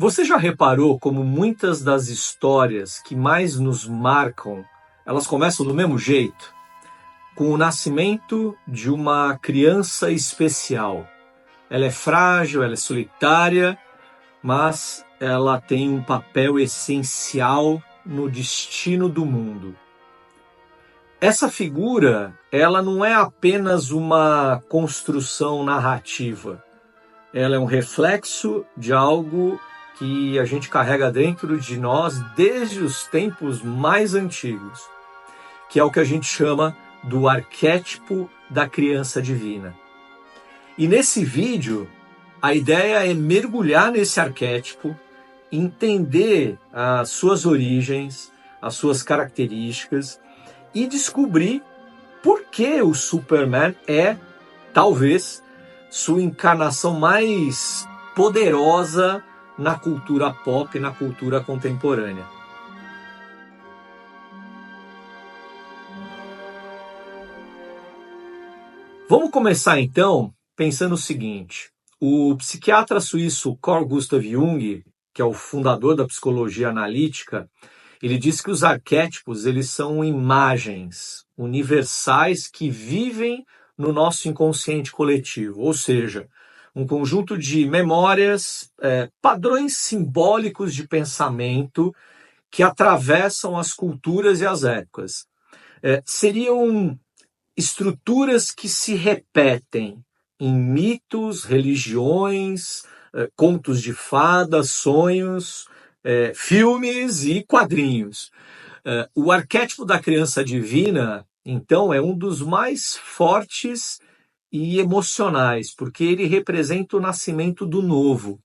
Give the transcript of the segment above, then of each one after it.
Você já reparou como muitas das histórias que mais nos marcam, elas começam do mesmo jeito? Com o nascimento de uma criança especial. Ela é frágil, ela é solitária, mas ela tem um papel essencial no destino do mundo. Essa figura, ela não é apenas uma construção narrativa. Ela é um reflexo de algo que a gente carrega dentro de nós desde os tempos mais antigos, que é o que a gente chama do arquétipo da criança divina. E nesse vídeo, a ideia é mergulhar nesse arquétipo, entender as suas origens, as suas características e descobrir por que o Superman é, talvez, sua encarnação mais poderosa na cultura pop e na cultura contemporânea. Vamos começar então pensando o seguinte: o psiquiatra suíço Carl Gustav Jung, que é o fundador da psicologia analítica, ele diz que os arquétipos eles são imagens universais que vivem no nosso inconsciente coletivo, ou seja, um conjunto de memórias, padrões simbólicos de pensamento que atravessam as culturas e as épocas. Seriam estruturas que se repetem em mitos, religiões, contos de fadas, sonhos, filmes e quadrinhos. O arquétipo da criança divina, então, é um dos mais fortes e emocionais, porque ele representa o nascimento do novo,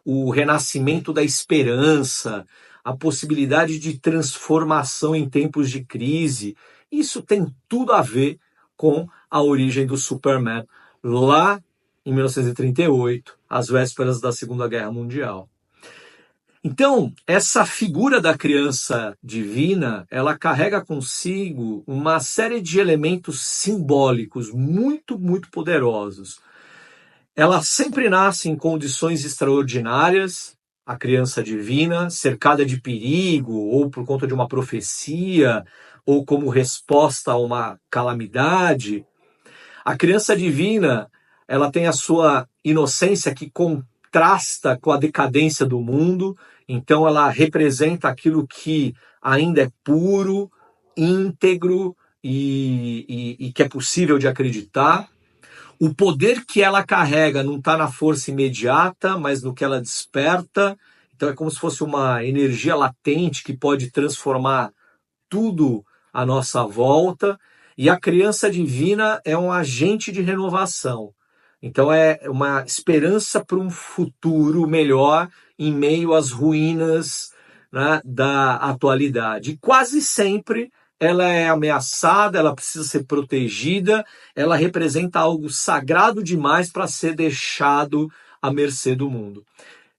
o renascimento da esperança, a possibilidade de transformação em tempos de crise. Isso tem tudo a ver com a origem do Superman, lá em 1938, às vésperas da Segunda Guerra Mundial. Então, essa figura da criança divina, ela carrega consigo uma série de elementos simbólicos muito, muito poderosos. Ela sempre nasce em condições extraordinárias, a criança divina, cercada de perigo, ou por conta de uma profecia, ou como resposta a uma calamidade. A criança divina, ela tem a sua inocência que contrasta com a decadência do mundo, então ela representa aquilo que ainda é puro, íntegro e que é possível de acreditar. O poder que ela carrega não está na força imediata, mas no que ela desperta. Então é como se fosse uma energia latente que pode transformar tudo à nossa volta. E a criança divina é um agente de renovação. Então é uma esperança para um futuro melhor em meio às ruínas, né, da atualidade. E quase sempre ela é ameaçada, ela precisa ser protegida, ela representa algo sagrado demais para ser deixado à mercê do mundo.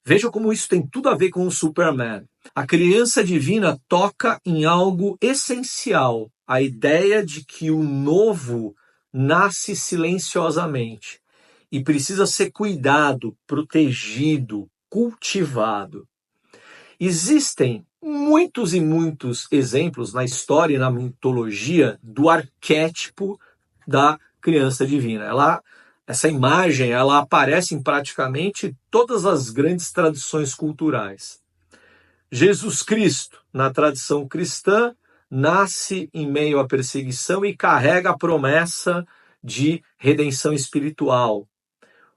Veja como isso tem tudo a ver com o Superman. A criança divina toca em algo essencial, a ideia de que o novo nasce silenciosamente e precisa ser cuidado, protegido, cultivado. Existem muitos e muitos exemplos na história e na mitologia do arquétipo da criança divina. Essa imagem ela aparece em praticamente todas as grandes tradições culturais. Jesus Cristo, na tradição cristã, nasce em meio à perseguição e carrega a promessa de redenção espiritual.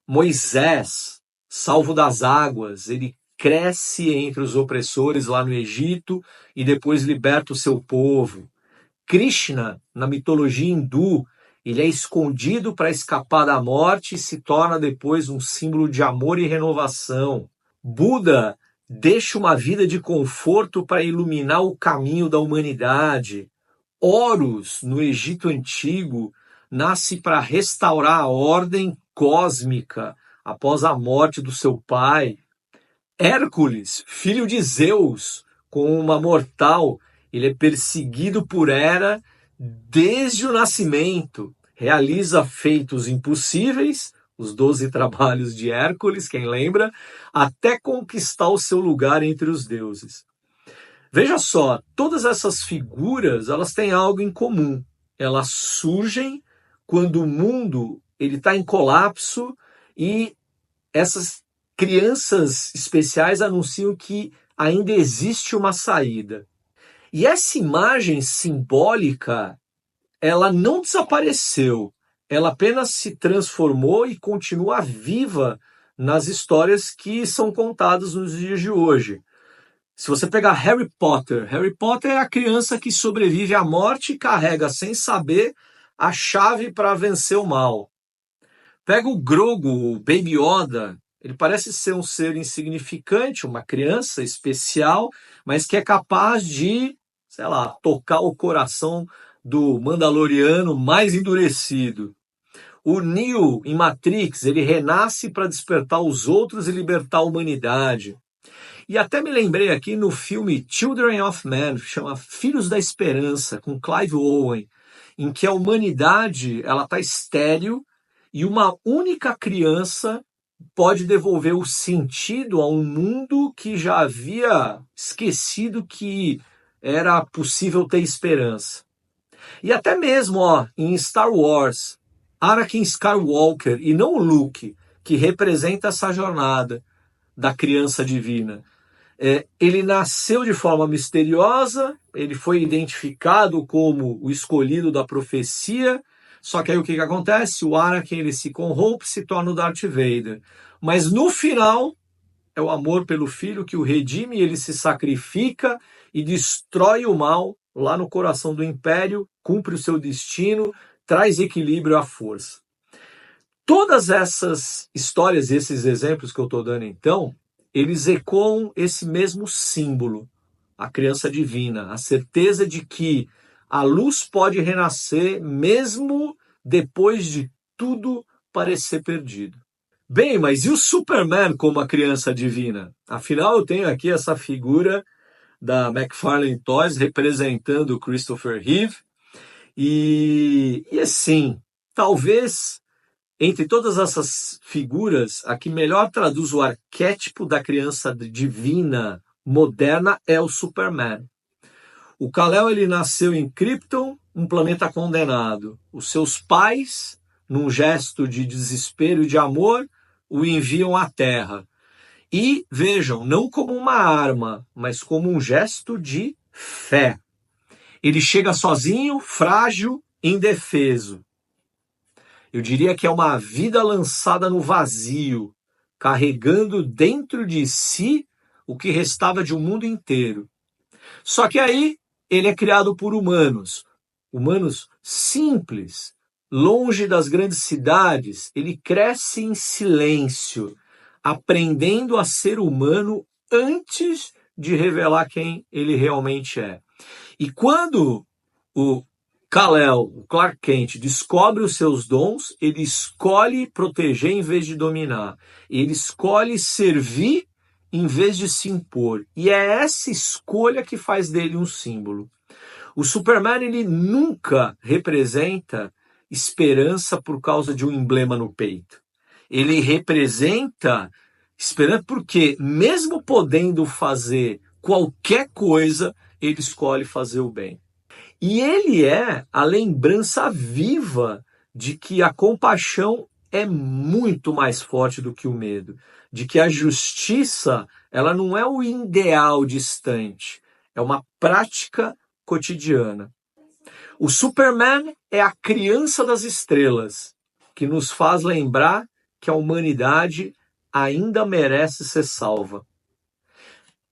Moisés, salvo das águas, ele cresce entre os opressores lá no Egito e depois liberta o seu povo. Krishna, na mitologia hindu, ele é escondido para escapar da morte e se torna depois um símbolo de amor e renovação. Buda deixa uma vida de conforto para iluminar o caminho da humanidade. Horus, no Egito Antigo, nasce para restaurar a ordem cósmica após a morte do seu pai. Hércules, filho de Zeus, com uma mortal, ele é perseguido por Hera desde o nascimento. Realiza feitos impossíveis os 12 trabalhos de Hércules, quem lembra, até conquistar o seu lugar entre os deuses. Veja só, todas essas figuras, elas têm algo em comum. Elas surgem quando o mundo ele está em colapso e essas crianças especiais anunciam que ainda existe uma saída. E essa imagem simbólica, ela não desapareceu, ela apenas se transformou e continua viva nas histórias que são contadas nos dias de hoje. Se você pegar Harry Potter é a criança que sobrevive à morte e carrega, sem saber, a chave para vencer o mal. Pega o Grogu, o Baby Yoda, ele parece ser um ser insignificante, uma criança especial, mas que é capaz de, sei lá, tocar o coração do Mandaloriano mais endurecido. O Neo, em Matrix, ele renasce para despertar os outros e libertar a humanidade. E até me lembrei aqui no filme Children of Men, que chama Filhos da Esperança, com Clive Owen, em que a humanidade ela está estéril e uma única criança pode devolver o sentido a um mundo que já havia esquecido que era possível ter esperança. E até mesmo em Star Wars, Anakin Skywalker, e não o Luke, que representa essa jornada da criança divina. Ele nasceu de forma misteriosa, ele foi identificado como o escolhido da profecia, só que aí o que acontece? O Anakin ele se corrompe, se torna o Darth Vader. Mas no final, é o amor pelo filho que o redime, ele se sacrifica e destrói o mal lá no coração do Império, cumpre o seu destino, traz equilíbrio à força. Todas essas histórias, esses exemplos que eu estou dando então, eles ecoam esse mesmo símbolo, a criança divina, a certeza de que a luz pode renascer mesmo depois de tudo parecer perdido. Bem, mas e o Superman como a criança divina? Afinal, eu tenho aqui essa figura da McFarlane Toys representando o Christopher Reeve. E assim, talvez entre todas essas figuras, a que melhor traduz o arquétipo da criança divina moderna é o Superman. O Kal-El ele nasceu em Krypton, um planeta condenado. Os seus pais, num gesto de desespero e de amor, o enviam à Terra. E, vejam, não como uma arma, mas como um gesto de fé. Ele chega sozinho, frágil, indefeso. Eu diria que é uma vida lançada no vazio, carregando dentro de si o que restava de um mundo inteiro. Só que aí ele é criado por humanos simples, longe das grandes cidades. Ele cresce em silêncio, aprendendo a ser humano antes de revelar quem ele realmente é. E quando o Kal-El, o Clark Kent, descobre os seus dons, ele escolhe proteger em vez de dominar. Ele escolhe servir em vez de se impor. E é essa escolha que faz dele um símbolo. O Superman, ele nunca representa esperança por causa de um emblema no peito. Ele representa esperança porque, mesmo podendo fazer qualquer coisa, ele escolhe fazer o bem. E ele é a lembrança viva de que a compaixão é muito mais forte do que o medo, de que a justiça, ela não é o ideal distante, é uma prática cotidiana. O Superman é a criança das estrelas, que nos faz lembrar que a humanidade ainda merece ser salva.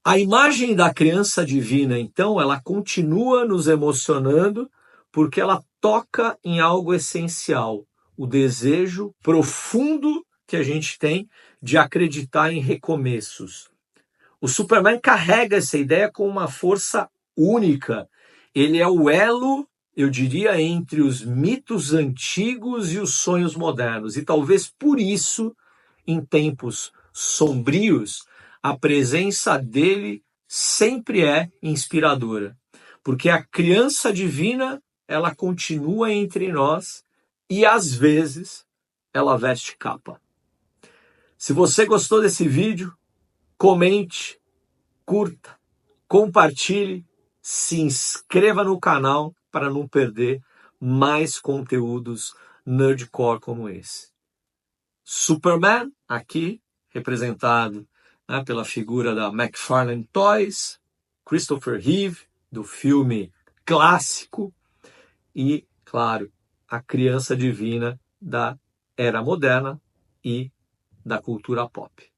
A imagem da criança divina, então, ela continua nos emocionando porque ela toca em algo essencial, o desejo profundo que a gente tem de acreditar em recomeços. O Superman carrega essa ideia com uma força única. Ele é o elo, eu diria, entre os mitos antigos e os sonhos modernos. E talvez por isso, em tempos sombrios, a presença dele sempre é inspiradora. Porque a criança divina, ela continua entre nós e às vezes ela veste capa. Se você gostou desse vídeo, comente, curta, compartilhe, se inscreva no canal para não perder mais conteúdos nerdcore como esse. Superman, aqui, representado, né, pela figura da McFarlane Toys, Christopher Reeve, do filme clássico, e, claro, a criança divina da era moderna e da cultura pop.